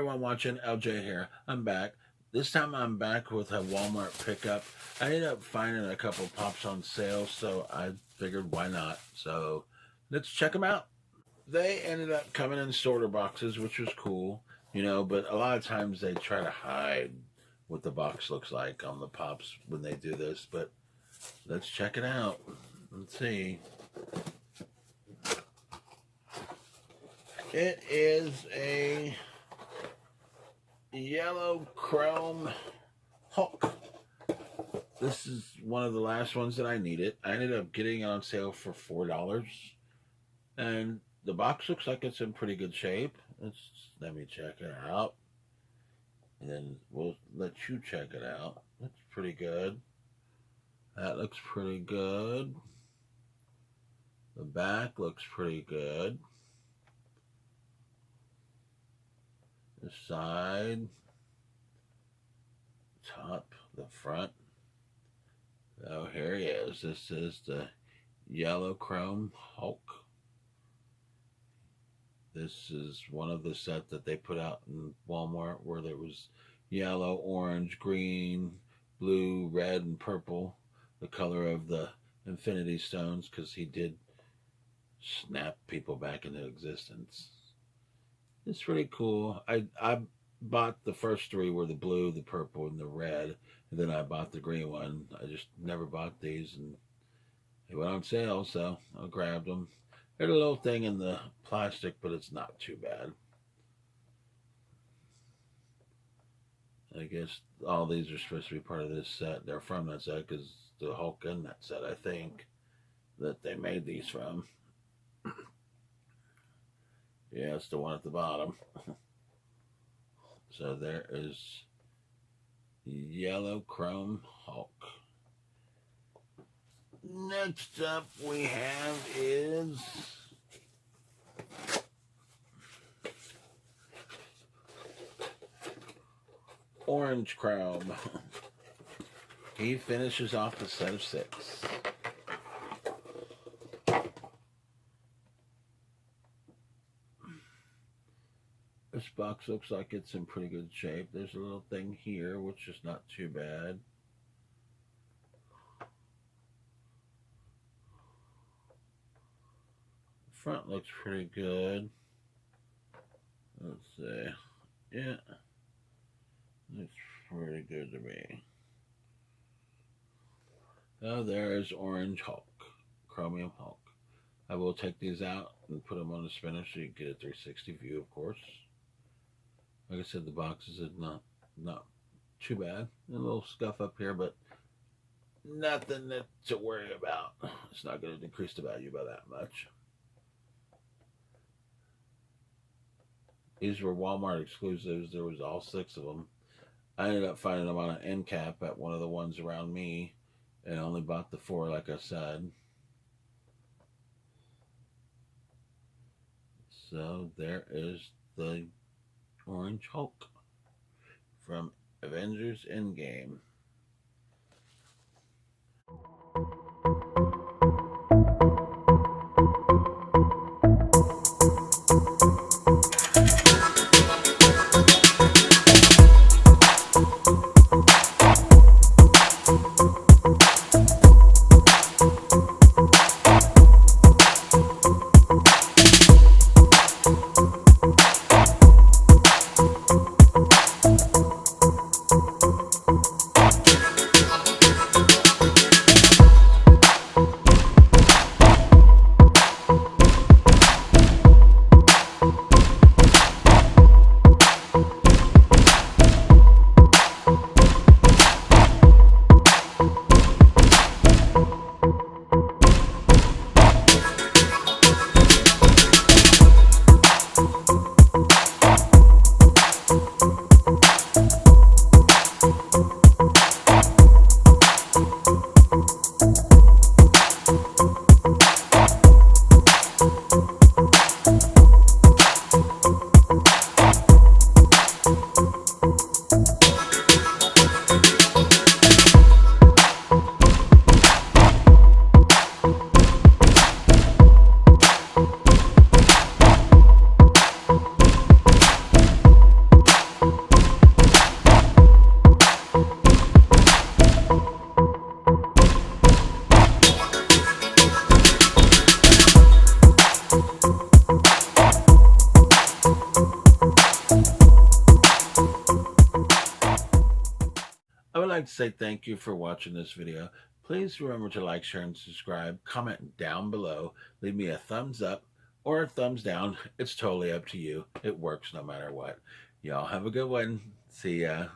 everyone watching, LJ here. I'm back. This time I'm back with a Walmart pickup. I ended up finding a couple pops on sale, so I figured why not. So let's check them out. They ended up coming in sorter boxes, which was cool, but a lot of times they try to hide what the box looks like on the pops when they do this. But let's check it out. Let's see. It is a yellow chrome Hulk. This is one of the last ones that I needed. I ended up getting it on sale for $4. And the box looks like it's in pretty good shape. Let me check it out. And then we'll let you check it out. That's pretty good. That looks pretty good. The back looks pretty good. The side, top, the front. Oh, here he is. This is the yellow chrome Hulk. This is one of the set that they put out in Walmart where there was yellow, orange, green, blue, red, and purple, the color of the Infinity Stones, because he did snap people back into existence. It's pretty cool. I bought the first three were the blue, the purple, and the red, and then I bought the green one. I just never bought these, and they went on sale, so I grabbed them. There's a little thing in the plastic, but it's not too bad. I guess all these are supposed to be part of this set. They're from that set because the Hulk in that set, I think, that they made these from. Yeah, it's the one at the bottom. So there is yellow chrome Hulk. Next up we have is orange chrome. He finishes off the set of 6. This box looks like it's in pretty good shape. There's a little thing here, which is not too bad. The front looks pretty good. Let's see. Yeah. Looks pretty good to me. Oh, there's orange Hulk. Chromium Hulk. I will take these out and put them on the spinner so you can get a 360 view, of course. Like I said, the boxes are not too bad. A little scuff up here, but nothing to worry about. It's not going to decrease the value by that much. These were Walmart exclusives. There was all 6 of them. I ended up finding them on an end cap at one of the ones around me, and I only bought the 4, like I said. So there is the orange Hulk from Avengers Endgame. like to say thank you for watching this video. Please remember to like, share, and subscribe. Comment down below. Leave me a thumbs up or a thumbs down. It's totally up to you. It works no matter what. Y'all have a good one. See ya.